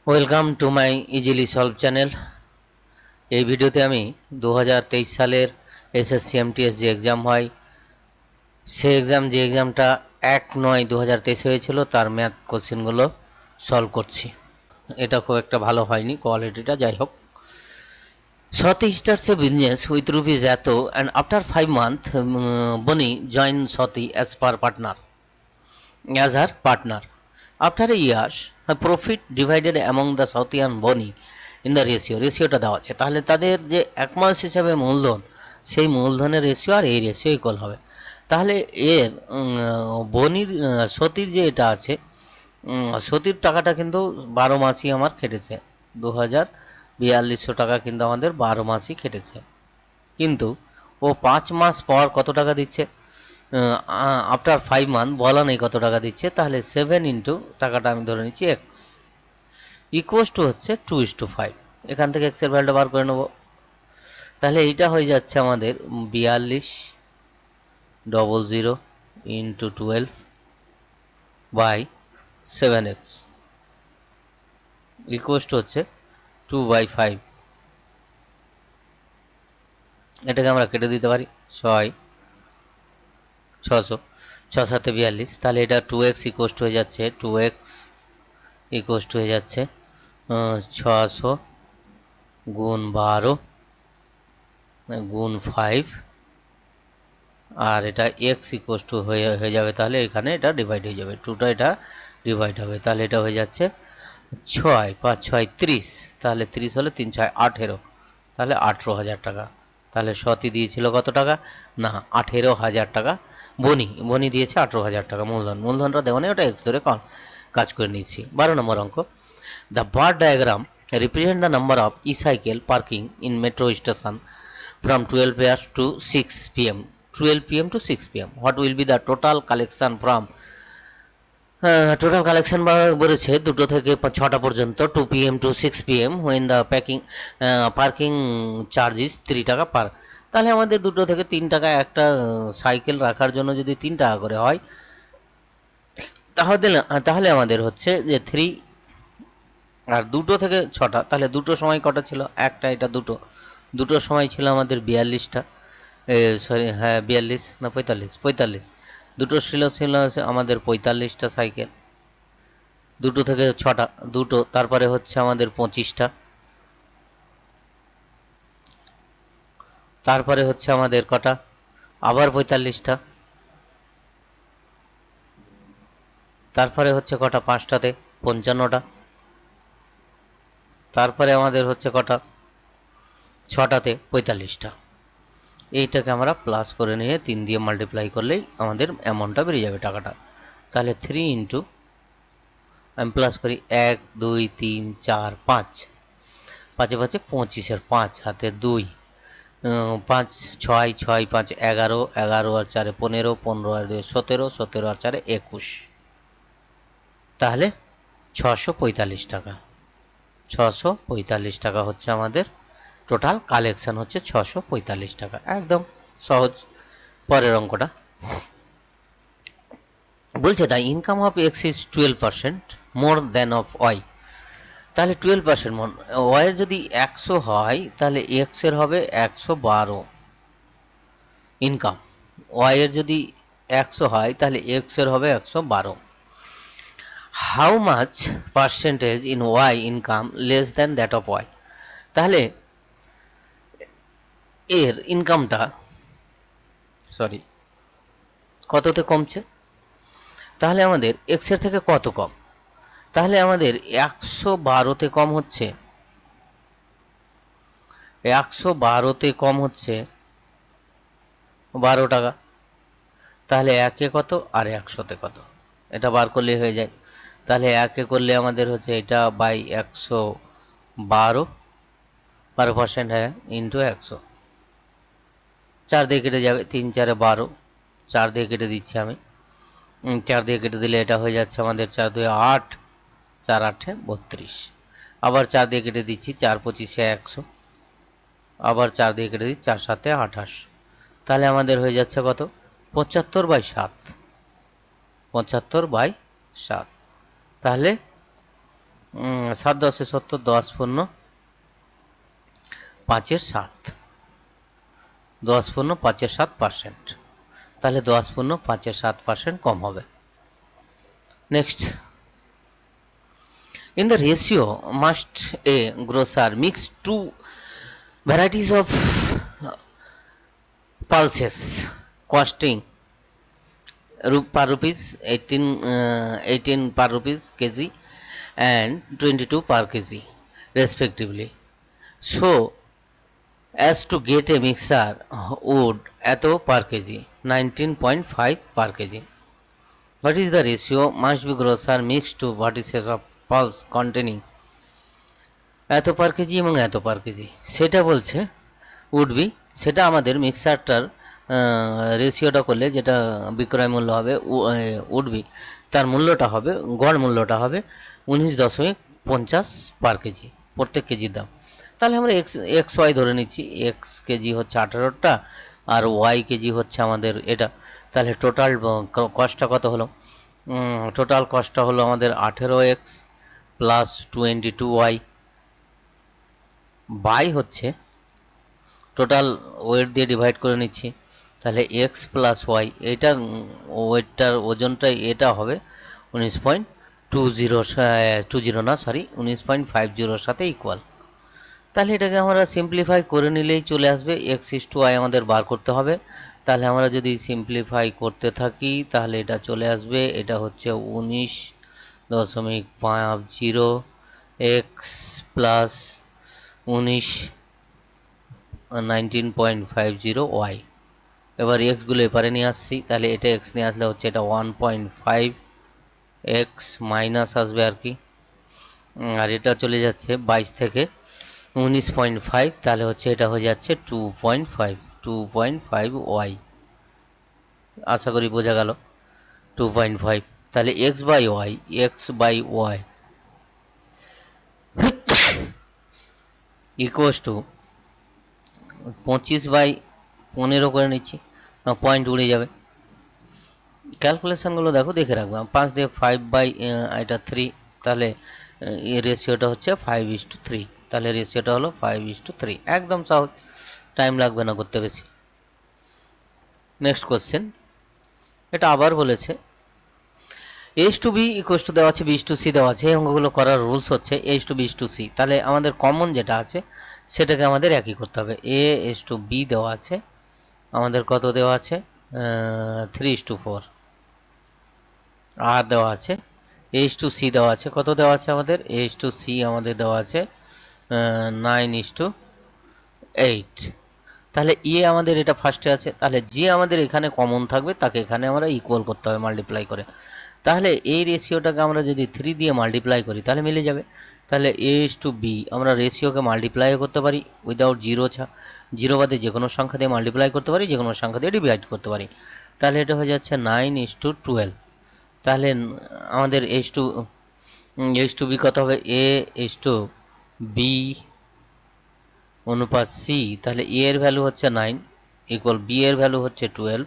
Welcome to my easily solve channel. এই ভিডিওতে আমি 2023 সালের এসএসসি এমটিএস যে এক্সাম হয়, সেই যে এক্সামটা 1/9/2023 হয়েছিল তার ম্যাথ কোশ্চেনগুলো সলভ করছি। এটা খুব একটা ভালো হয়নি কোয়ালিটিটা, যাই হোক। Swati starts a business with rupees Atto and after 5 months Boni joined Swati as her partner. After a year, her profit divided among the Swati and Boni in the রেশিওটা দেওয়া আছে। তাহলে তাদের যে এক মাস হিসাবে মূলধন, সেই মূলধনের রেশিও আর এই রেশিও ইকুয়াল হবে। তাহলে এর বনির সতীর যে এটা আছে, সতীর টাকাটা কিন্তু 12 মাসই আমার খেটেছে। 2042 টাকা কিন্তু আমাদের 12 মাসই খেটেছে। কিন্তু ও 5 মাস পর কত টাকা দিচ্ছে? আফটার 5 মান্থ বলা নেই কত টাকা দিচ্ছে। তাহলে 7 ইন্টু টাকাটা আমি ধরে নিচ্ছি এক্স ইকুয়াস টু হচ্ছে 2:5। এখান থেকে এক্সের ভ্যালুটা বার করে নেব। তাহলে এইটা হয়ে যাচ্ছে আমাদের 4200 into 12 by 7x equals to হচ্ছে 2/5। এটাকে আমরা কেটে দিতে পারি 6 600 6 7 42। তাহলে এটা 2x ইকুয়াস টু হয়ে যাচ্ছে 2x ইকুয়াস টু হয়ে যাচ্ছে 600 গুণ 12 গুণ 5 আর এটা এক্স ইকুয়াস টু হয়ে যাবে। তাহলে এখানে এটা ডিভাইড হয়ে যাবে, টুটা এটা ডিভাইড হবে। তাহলে এটা হয়ে যাচ্ছে 6 5 6 30। তাহলে 30 হলে 3 6 18, তাহলে 18,000 টাকা। তাহলে সতী দিয়েছিল কত টাকা? না, 18,000 টাকা। বনি দিয়েছে 18,000 টাকা মূলধনটা দেওয়া নেই, ওটা এক্স ধরে কাজ করে নিয়েছি। 12 নম্বর অঙ্ক। The bar diagram represent the number of e-cycle parking in metro station from 12 pm to 6 pm 12 pm to 6 pm. What will be the total collection from total collection বলেছে 2টো থেকে 6টা পর্যন্ত 2 pm to 6 pm when the parking charge is 3 টাকা পার। তাহলে আমাদের 2টো থেকে 3 টাকা একটা সাইকেল রাখার জন্য যদি 3 টাকা করে হয়, তাহলে আমাদের হচ্ছে যে 3 আর 2টো থেকে 6টা, তাহলে 2টো সময় কটা ছিল? একটা, এটা 2টো সময় ছিল আমাদের 42টা, সরি হ্যাঁ 42 না 45, 2টো ছিল আমাদের 45টা সাইকেল। 2টো থেকে 6টা 2টো, তারপরে হচ্ছে আমাদের 25টা, তারপরে হচ্ছে আমাদের কটা? আবার 45টা, তারপরে হচ্ছে কটা? 5টাতে 55টা, তারপরে আমাদের হচ্ছে কটা? 6টাতে 45টা। এইটাকে আমরা প্লাস করে নিয়ে 3 দিয়ে মাল্টিপ্লাই করলেই আমাদের অ্যামাউন্টটা বেরিয়ে যাবে, টাকাটা। তাহলে 3 ইন্টু, আমি প্লাস করি 1 2 3 4 5, 5 5 25, 5 হাতে 2, 5 6 6 5 11, 11 আর 4 15, 15 আর 2 17, 17 আর 4 21। তাহলে 645 টাকা। 645 টাকা হচ্ছে আমাদের টোটাল কালেকশন, হচ্ছে 645 টাকা। একদম সহজ। পরের অঙ্কটা বলছে the income of X is 12% more than of Y. তাহলে 12% ওয়াই এর যদি 100 হয়, তাহলে এক্স এর হবে 112 ইনকাম। ওয়াই এর যদি 100 হয়, তাহলে এক্স এর হবে 112। How much percentage in Y income less than that of Y. তাহলে এর ইনকামটা কততে কমছে? তাহলে আমাদের এক্স এর থেকে কত কম? তাহলে আমাদের 112তে কম হচ্ছে, 112তে কম হচ্ছে 12 টাকা। তাহলে একে কত আর 100তে কত? এটা বার করলে হয়ে যায়। তাহলে একে করলে আমাদের হচ্ছে এটা বাই 112, 12% হ্যাঁ, ইন্টু 100। 4 দিয়ে কেটে যাবে, 3 4 12, 4 দিয়ে কেটে দিচ্ছি আমি। 4 দিয়ে কেটে দিলে এটা হয়ে যাচ্ছে আমাদের 4 2 8, 4 8 32। আবার 4 দিয়ে কেটে দিচ্ছি, 4 25 100, আবার 4 দিয়ে কেটে দিচ্ছি, 4 7 28। তাহলে আমাদের হয়ে যাচ্ছে কত? 75/7, 75/7। তাহলে 7 10 70, 10 পূর্ণ 5 7, 10 পূর্ণ 5 7%, তাহলে 10 পূর্ণ 5 7% কম হবে। Next, in the ratio must a grocer mix two varieties of pulses costing per rupees 18 per rupees kg and 22 per kg respectively, so as to get a mixer wood eto per kg 19.5 per kg. What is the ratio must be grocer mixed to vertices of pulse containing এত per KG এবং এত per KG, সেটা বলছে would be, সেটা আমাদের মিক্সারটার রেশিওটা করলে যেটা বিক্রয় মূল্য হবে উড বি, তার মূল্যটা হবে, গড় মূল্যটা হবে 19.50 পার কেজি, প্রত্যেক কেজির দাম। তাহলে আমরা এক্স ওয়াই ধরে নিচ্ছি, এক্স কেজি হচ্ছে 18টা আর ওয়াই কেজি হচ্ছে আমাদের এটা, তাহলে টোটাল কস্টটা কত হলো? টোটাল কস্টটা হলো আমাদের 18x প্লাস 22y বাই হচ্ছে টোটাল ওয়েট দিয়ে ডিভাইড করে নিচ্ছি, তাহলে এক্স প্লাস ওয়াই, এইটার ওয়েটটার ওজনটা এটা হবে 19.50 সাথে ইকুয়াল। তাহলে এটাকে আমরা সিম্পলিফাই করে নিলেই চলে আসবে, এক্স ইস টু ওয়াই আমাদের বার করতে হবে। তাহলে আমরা যদি সিম্পলিফাই করতে থাকি তাহলে এটা চলে আসবে, এটা হচ্ছে 19.50 এক্স প্লাস 19.50 ওয়াই। এবার এক্সগুলো এপারে নিয়ে আসছি, তাহলে এটা এক্স নিয়ে আসলে হচ্ছে এটা 1.5 এক্স মাইনাস আসবে আর কি, আর এটা চলে যাচ্ছে 22 থেকে 19.5, তাহলে হচ্ছে এটা হয়ে যাচ্ছে 2.5 ওয়াই। আশা করি বোঝা গেল, 2.5। তাহলে X by Y equals to 25/15 করে নিচ্ছি, পয়েন্ট উড়ে যাবে। ক্যালকুলেশনগুলো দেখো, দেখে রাখবো। 5 দিয়ে 5 এটা 3, তাহলে রেশিওটা হচ্ছে 5:3, তাহলে রেশিওটা হলো 5:3, একদম সহজ, টাইম লাগবে না করতে বেশি। নেক্সট কোশ্চেন, এটা আবার বলেছে H to B equals to দেওয়া আছে, বি টু সি দেওয়া আছে। এই অঙ্কগুলো করার রুলস হচ্ছে H to B to C, তাহলে আমাদের কমন যেটা আছে সেটাকে আমাদের একই করতে হবে। এ এইচ টু বি দেওয়া আছে, আমাদের কত দেওয়া আছে 3:4, আর দেওয়া আছে এইচ টু সি দেওয়া আছে, কত দেওয়া আছে আমাদের এইচ টু সি আমাদের দেওয়া আছে 9:8। তাহলে এ আমাদের এটা ফার্স্টে আছে, তাহলে যে আমাদের এখানে কমন থাকবে তাকে এখানে আমরা ইকুয়াল করতে হবে মাল্টিপ্লাই করে। তাহলে এই রেশিওটাকে আমরা যদি 3 দিয়ে মাল্টিপ্লাই করি তাহলে মিলে যাবে। তাহলে এইচ টু বি আমরা রেশিওকে মাল্টিপ্লাইও করতে পারি উইদাউট জিরো বাদে যে কোনো সংখ্যা দিয়ে মাল্টিপ্লাই করতে পারি, যে কোনো সংখ্যা দিয়ে ডিভাইড করতে পারি। তাহলে এটা হয়ে যাচ্ছে 9:12। তাহলে আমাদের এইচ টু বি কত হবে? এ এইচ টু বি অনুপাত সি, তাহলে এ এর ভ্যালু হচ্ছে 9 ইকুয়াল বি এর ভ্যালু হচ্ছে 12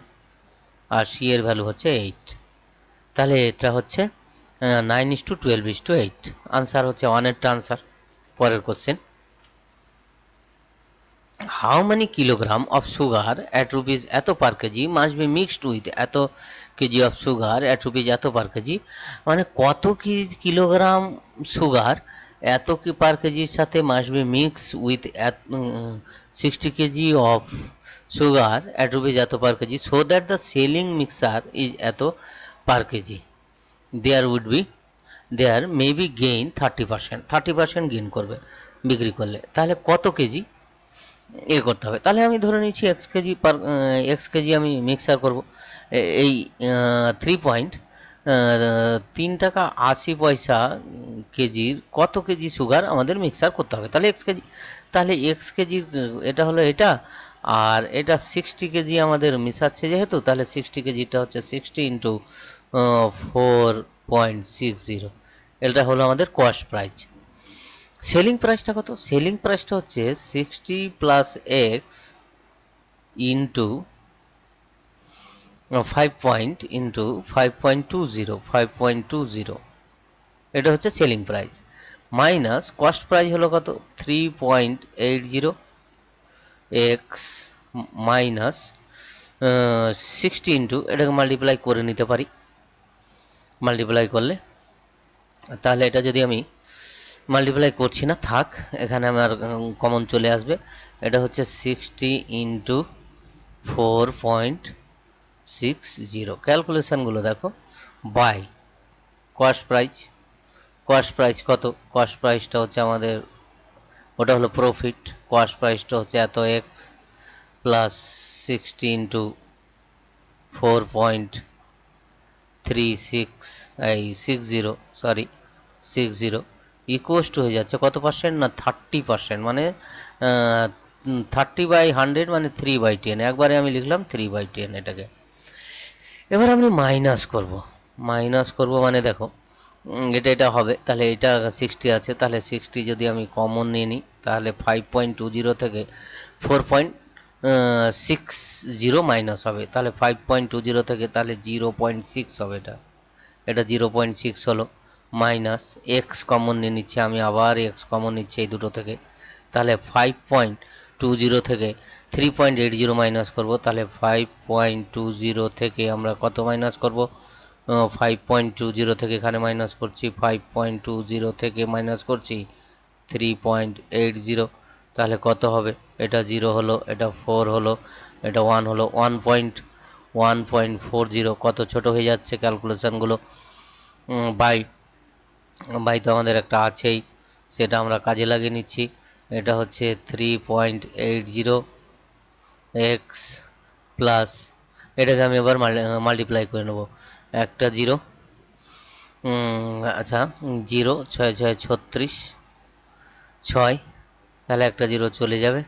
আর সি এর ভ্যালু হচ্ছে 8। তাহলে এটা হচ্ছে 9:12:8, আনসার হচ্ছে 1-এরটা আনসার। পরের question, how many kilogram of sugar at rupees এত per kg must be mixed with এত kg of sugar at rupees এত পার কেজি, মানে কত কিলোগ্রাম সুগার এত কি পার কেজির সাথে must be mix with 60 kg of sugar at rupees এত per kg, so that the selling mixture is এত per kg, there may be gain 30% gain করবে বিক্রি করলে। তাহলে কত কেজি করতে হবে? তাহলে আমি ধরে নিচ্ছি এক্স কেজি আমি মিক্সার করব, এই 3 টাকা 80 পয়সা কেজির কত কেজি সুগার আমাদের মিক্সার করতে হবে, তাহলে এক্স কেজি। তাহলে এক্স কেজির এটা হলো এটা, আর এটা 60 কেজি আমাদের মিশাচ্ছে যেহেতু, তাহলে 60 কেজিটা হচ্ছে 60 ইন্টু 4.60, এটা হলো আমাদের কস্ট প্রাইস। সেলিং প্রাইসটা কত? সেলিং প্রাইসটা হচ্ছে 60 প্লাস এক্স ইন্টু 5.20, এটা হচ্ছে selling price. Minus cost price হলো কত 3.80 এক্স মাইনাস 60 ইন্টু এটাকে মাল্টিপ্লাই করে নিতে পারি। মাল্টিপ্লাই করলে তাহলে এটা যদি আমি মাল্টিপ্লাই করছি না, থাক, এখানে আমার কমন চলে আসবে। এটা হচ্ছে 60 ইন্টু 4.60। ক্যালকুলেশানগুলো দেখো, by cost price. Cost price কত? কস্ট প্রাইসটা হচ্ছে আমাদের, ওটা হলো প্রফিট। কস্ট প্রাইসটা হচ্ছে এত x plus 60 into 4.60 equals to হয়ে যাচ্ছে কত পার্সেন্ট না 30%, মানে 30/100 মানে 3/10। একবারে আমি লিখলাম 3/10 এটাকে। এবার আমি মাইনাস করব মানে দেখো এটা হবে, তাহলে এটা 60 আছে, তাহলে 60 যদি আমি কমন নিয়ে নিই তাহলে 5.20 থেকে 4.60 মাইনাস হবে, তাহলে 5.20 থেকে তাহলে 0.6 হবে। এটা 0.6 হলো। মাইনাস এক্স কমন নিয়ে নিচ্ছি আমি, আবার এক্স কমন নিচ্ছি এই দুটো থেকে, তাহলে 5.20 থেকে 3.80 মাইনাস করব, তাহলে 5.20 থেকে আমরা কত মাইনাস করব? 5.20 থেকে এখানে মাইনাস করছি, 5.20 থেকে মাইনাস করছি 3.80, তাহলে কত হবে? এটা 0 হলো, এটা 4 হলো, এটা 1 হলো, 1.40। কত ছোট হয়ে যাচ্ছে ক্যালকুলেশানগুলো। বাই বাই তো আমাদের একটা আছেই, সেটা আমরা কাজে লাগিয়ে নিচ্ছি। এটা হচ্ছে 3.80 এক্স প্লাস, এটাকে আমি এবার মাল্টিপ্লাই করে নেব। একটা 0, আচ্ছা 0 6 6 36 6, তাহলে একটা 0 চলে যাবে।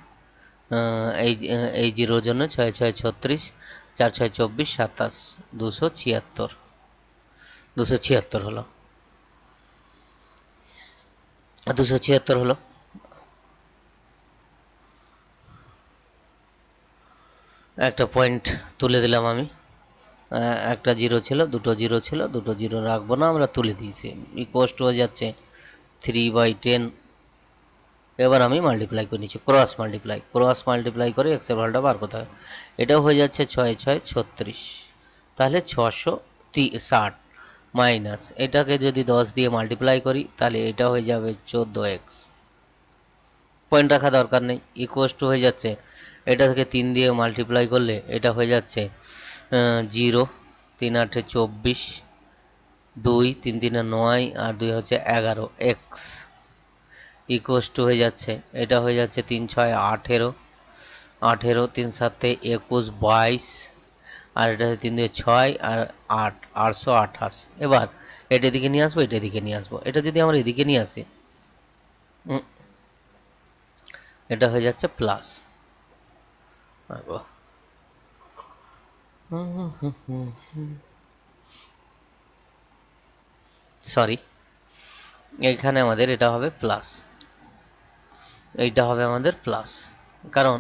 এই 0-র জন্য 6 6 36, 4 6 24, 27, 276 হলো। 276 হলো। একটা পয়েন্ট তুলে দিলাম আমি। একটা 0 ছিল, দুটো 0 ছিল, দুটো 0 রাখবো না, আমরা তুলে দিয়েছি। ইকুয়াস টু হয়ে যাচ্ছে 3/10। এবার আমি মাল্টিপ্লাই করে নিচ্ছি, ক্রস মাল্টিপ্লাই করে এক্সের ভ্যালুটা বার করতে হবে। এটাও হয়ে যাচ্ছে 6 6 36, তাহলে 660 মাইনাস এটাকে যদি 10 দিয়ে মাল্টিপ্লাই করি তাহলে এটা হয়ে যাবে 14x। পয়েন্ট রাখা দরকার নেই, ইকুয়াস টু হয়ে যাচ্ছে, এটা থেকে 3 দিয়ে মাল্টিপ্লাই করলে এটা হয়ে যাচ্ছে 0, 3 8 24, 2 3 3 9 আর 2 হচ্ছে 11x ইকুয়াস টু হয়ে যাচ্ছে, এটা হয়ে যাচ্ছে 3 6 18, 18 3 7 21 22, আর এটা 3 2 6 আর 8 828। এবার এটা এদিকে নিয়ে আসবো, এটা এদিকে নিয়ে আসবো। এটা যদি আমরা এদিকে নিয়ে আসি, এটা হয়ে যাচ্ছে প্লাস। সরি, এইখানে আমাদের এটা হবে প্লাস, এইটা হবে আমাদের প্লাস, কারণ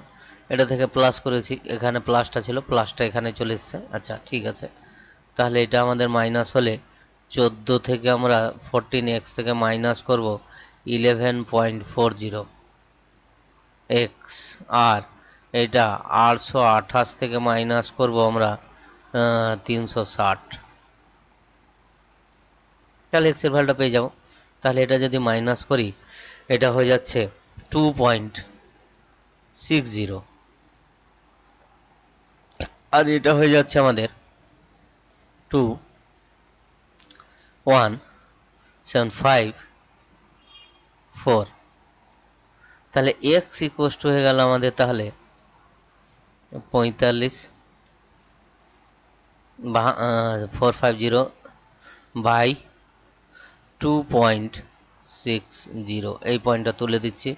এটা থেকে প্লাস করেছি, এখানে প্লাসটা ছিল, প্লাসটা এখানে চলে এসছে। আচ্ছা ঠিক আছে, তাহলে এটা আমাদের মাইনাস হলে 14 থেকে আমরা 14x থেকে মাইনাস করব 11.40 এক্স, আর এটা 828 থেকে মাইনাস করব আমরা 360, তাহলে এক্সের ভ্যালুটা পেয়ে যাব। তাহলে এটা যদি মাইনাস করি এটা হয়ে যাচ্ছে 2.60, আর এটা হয়ে যাচ্ছে আমাদের 2.1754। তাহলে এক্স ইকুয়াস টু হয়ে গেল আমাদের তাহলে 45,450 বাই 2.60। এই পয়েন্টটা তুলে দিচ্ছি,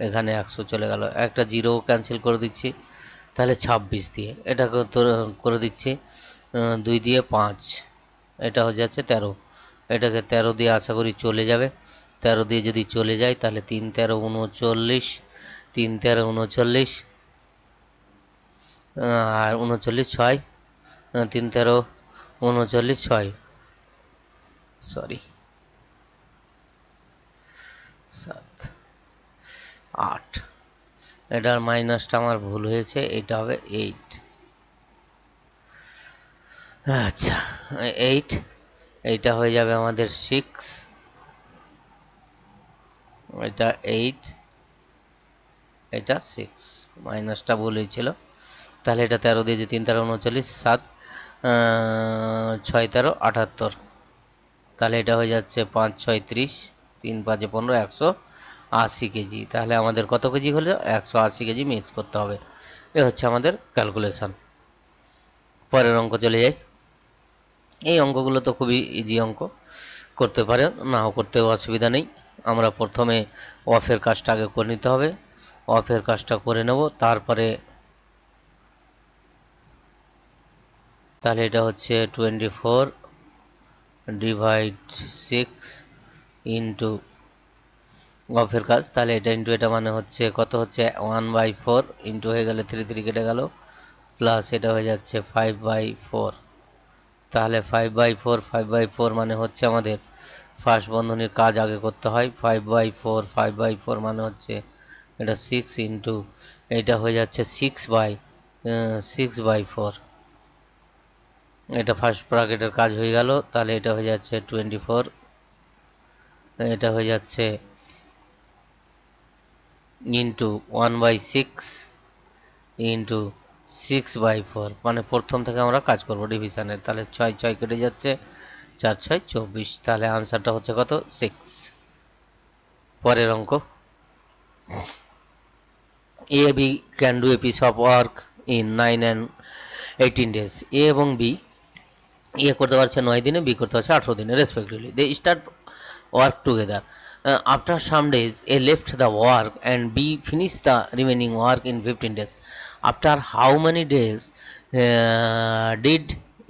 এখানে 100 চলে গেল, একটা 0 ক্যান্সেল করে দিচ্ছি, তাহলে 26 দিয়ে এটাকে করে দিচ্ছি, 2 দিয়ে 5, এটা হয়ে যাচ্ছে 13। এটাকে 13 দিয়ে আশা করি চলে যাবে। 13 দিয়ে যদি চলে যায় তাহলে 3 13 39, 3 13 39, আর 39 6, 3 13 39 6, সরি 7 8, এটার মাইনাসটা আমার ভুল হয়েছে, এটা হবে 8। আচ্ছা 8, এইটা হয়ে যাবে আমাদের 6, এটা 8, এটা 6, মাইনাসটা ভুল হয়েছিল। তাহলে এটা 13 দিয়ে 3 13 39, 7 6 13 78, তাহলে এটা হয়ে যাচ্ছে 5 6 30, 3 5 15, 180 কেজি। তাহলে আমাদের কত কেজি হলো? 180 কেজি মিক্স করতে হবে। এ হচ্ছে আমাদের ক্যালকুলেশন। পরের অঙ্ক চলে যাই। এই অঙ্কগুলো তো খুবই ইজি অঙ্ক, করতে পারে, নাও করতেও অসুবিধা নেই। আমরা প্রথমে অফের কাজটা আগে করে নিতে হবে। অফের কাজটা করে নেব, তারপরে তাহলে এটা হচ্ছে 24 ডিভাইড 6 ইন্টু অফের কাজ, তাহলে এটা ইন্টু এটা মানে হচ্ছে কত হচ্ছে 1/4 ইন্টু হয়ে গেলে 3 3 কেটে গেল, প্লাস এটা হয়ে যাচ্ছে 5/4। তাহলে 5/4 মানে হচ্ছে আমাদের ফার্স্ট বন্ধনীর কাজ আগে করতে হয়। 5/4 মানে হচ্ছে এটা 6 ইন্টু এটা হয়ে যাচ্ছে 6/4। এটা ফার্স্ট ব্র্যাকেটের কাজ হয়ে গেল। তাহলে এটা হয়ে যাচ্ছে 24, এটা হয়ে যাচ্ছে ইন্টু 1/6 ইন্টু 6/4, মানে প্রথম থেকে আমরা কাজ করব ডিভিশনের। তাহলে 6 6 কেটে যাচ্ছে, 4 6 24, তাহলে আনসারটা হচ্ছে কত? 6। পরের অঙ্ক, A B can do a piece of work in 9 and 18 days। A এবং বি, এ করতে পারছে 9 দিনে, বি করতে পারছে 18 দিনে respectively. They start work together. After some days, A left the work and B finished the remaining work in 15 days. After how many days did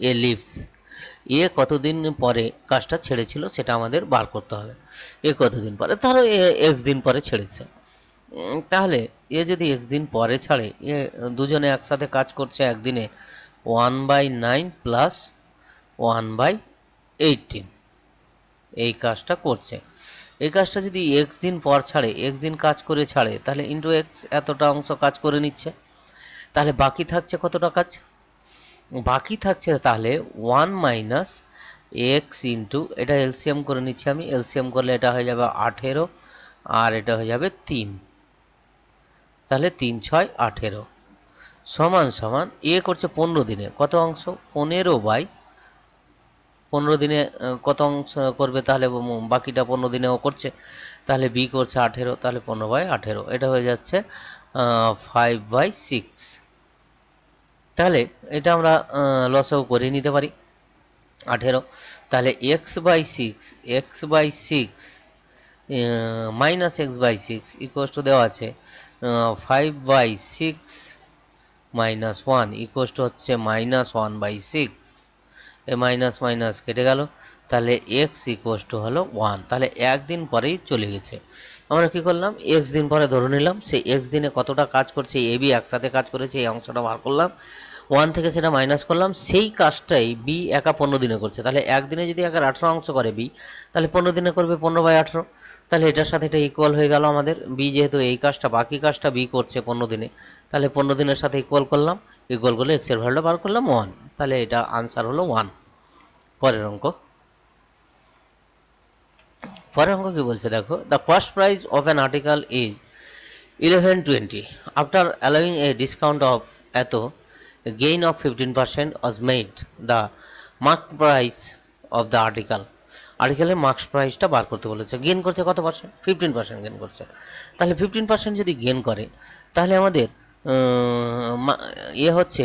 A leaves? এ কতদিন পরে কাজটা ছেড়েছিল সেটা আমাদের বার করতে হবে। এ কতদিন পরে? তাহলে এক্স দিন পরে ছেড়েছে। তাহলে এ যদি এক্স দিন পরে ছাড়ে, এ দুজনে একসাথে কাজ করছে একদিনে 1/9 প্লাস 1/18, এই কাজটা করছে। এই কাজটা যদি এক্স দিন পর ছাড়ে, এক্স দিন কাজ করে ছাড়ে, তাহলে ইন্টু এক্স এতটা অংশ কাজ করে নিচ্ছে। তাহলে বাকি থাকছে কতটা কাজ? বাকি থাকছে তাহলে 1 মাইনাস এক্স ইন্টু, এটা এলসিএম করে নিচ্ছি আমি, এলসিএম করলে এটা হয়ে যাবে 18 আর এটা হয়ে যাবে 3, তাহলে 3 6 18 সমান সমান এ করছে 15 দিনে কত অংশ? 15 দিনে কত অংশ করবে? তাহলে বাকিটা 15 দিনেও করছে, তাহলে বি করছে 18, তাহলে 15/18, এটা হয়ে যাচ্ছে 5/6। তাহলে এটা আমরা লসও করে নিতে পারি 18। তাহলে x/6 minus x/6 equals to দেওয়া আছে 5/6 মাইনাস 1 ইকুয়ালস টু হচ্ছে -1/6। এ মাইনাস মাইনাস কেটে গেল, তাহলে এক্স ইকুয়ালস টু হলো 1। তাহলে একদিন পরেই চলে গেছে। আমরা কি করলাম? এক্স দিন পরে ধরে নিলাম, সেই এক্স দিনে কতটা কাজ করছে এ বি একসাথে কাজ করেছে, এই অংশটা বার করলাম, 1 থেকে সেটা মাইনাস করলাম। সেই কাজটাই বি একা 15 দিনে করছে। তাহলে একদিনে যদি একা 18 অংশ করে বি, তাহলে 15 দিনে করবে 15/18। তাহলে এটার সাথে এটা ইকুয়াল হয়ে গেল আমাদের। বি যেহেতু এই কাজটা, বাকি কাজটা বি করছে 15 দিনে, তাহলে 15 দিনের সাথে ইকুয়াল করলাম, ইকুয়াল করলে এক্সের ভ্যালুটা বার করলাম 1, তাহলে এটা আনসার হলো 1। পরের অঙ্ক, পরের অঙ্ক কি বলছে দেখো, the cost price of an article is 1120, after allowing a discount of এত, gain of 15% was made, the mark price of the article. আর্টিকেলের মার্কস প্রাইসটা বার করতে বলেছে। গেন করছে কত পার্সেন্ট? 15% গেন করছে। তাহলে 15% যদি গেন করে, তাহলে আমাদের হচ্ছে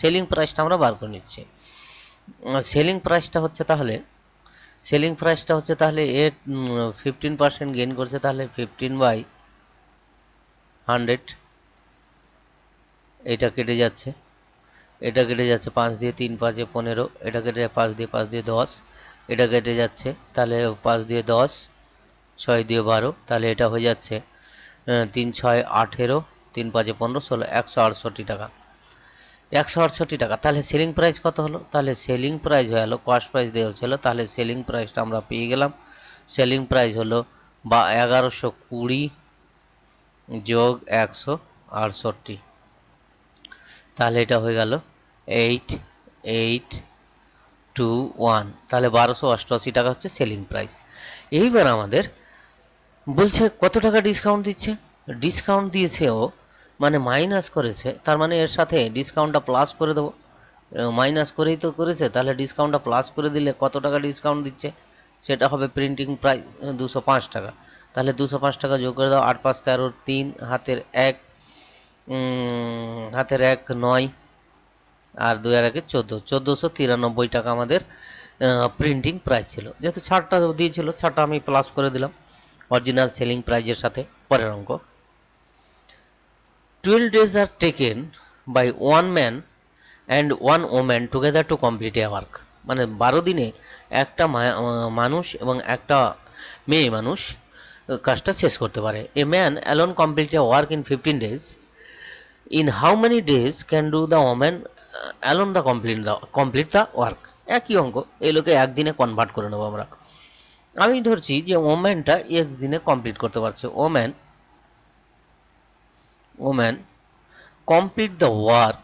সেলিং প্রাইসটা আমরা বার করে নিচ্ছি। সেলিং প্রাইসটা হচ্ছে তাহলে এর 15% গেইন করছে, তাহলে 15/100, এটা কেটে যাচ্ছে, এটা কেটে যাচ্ছে 5 দিয়ে, 3 5 15, এটা কেটে 5 দিয়ে 5 দিয়ে 10, এটা কেটে যাচ্ছে, তাহলে 5 দিয়ে 10, 6 দিয়ে 12, তাহলে এটা হয়ে যাচ্ছে 3 6 18, 3 5 15 16, 168 টাকা। 168 টাকা। তাহলে সেলিং প্রাইস কত হলো? তাহলে সেলিং প্রাইস হয়ে গেল, কস্ট প্রাইস দেওয়া ছিল, তাহলে সেলিং প্রাইসটা আমরা পেয়ে গেলাম। সেলিং প্রাইস হলো বা 1120 যোগ 168, তাহলে এটা হয়ে গেল 8821, তাহলে 1288 টাকা হচ্ছে সেলিং প্রাইস। এইবার আমাদের বলছে কত টাকা ডিসকাউন্ট দিচ্ছে, ডিসকাউন্ট দিয়েছে ও মানে মাইনাস করেছে, তার মানে এর সাথে ডিসকাউন্টটা প্লাস করে দেবো, মাইনাস করেই তো করেছে, তাহলে ডিসকাউন্টটা প্লাস করে দিলে কত টাকা ডিসকাউন্ট দিচ্ছে সেটা হবে প্রিন্টিং প্রাইস 205 টাকা। তাহলে 205 টাকা যোগ করে দাও, 8 5 13, 3 হাতের 1, হাতের 1 9 আর 2 আর 1 14, 1493 টাকা আমাদের প্রিন্টিং প্রাইস ছিল। যেহেতু ছাড়টা দিয়েছিল, ছাড়টা আমি প্লাস করে দিলাম অরিজিনাল সেলিং প্রাইজের সাথে। পরের অঙ্ক, 12 days are taken by one man and one woman together to complete a work, মানে 12 দিনে একটা মানুষ এবং একটা মেয়ে মানুষ কাজটা শেষ করতে পারে। A man alone complete A work in 15 days, in how many days can do the woman alone the complete the work. একই অঙ্ক, এগুলোকে একদিনে কনভার্ট করে নেবো আমরা। আমি ধরছি যে ওম্যানটা এক দিনে কমপ্লিট করতে পারছে, woman complete the work,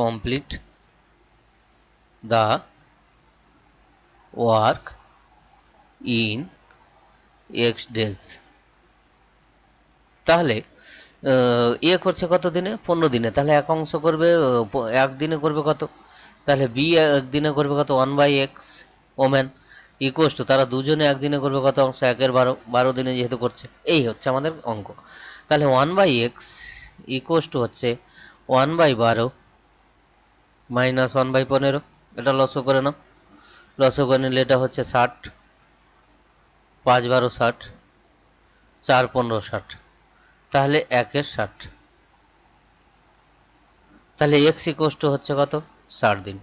complete the work in x days, তাহলে করছে কত দিনে, 15 দিনে, তাহলে এক অংশ করবে একদিনে করবে কত, তাহলে বি একদিনে করবে কত 1/x ওম্যান ইকুয়াস টু, তারা দুজনে একদিনে করবে কত অংশ, 1/12, 12 দিনে যেহেতু করছে। এই হচ্ছে আমাদের অঙ্ক। তাহলে 1/x ইকুয়াস টু হচ্ছে 1/12 মাইনাস 1/15, এটা লসও করে নাও, লসও করে নিলে এটা হচ্ছে 60, 5 12 60, 4 15 60, তাহলে 1 60, তাহলে এক্স ইকুয়াস টু হচ্ছে কত 60 দিন,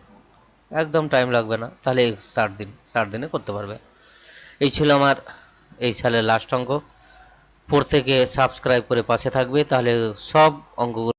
একদম টাইম লাগবে না, তাহলে এক্স 60 দিন, 60 দিনে করতে পারবে। এই ছিল আমার এই সালের লাস্ট অঙ্ক। প্রত্যেকে সাবস্ক্রাইব করে পাশে থাকবে, তাহলে সব অঙ্কগুলো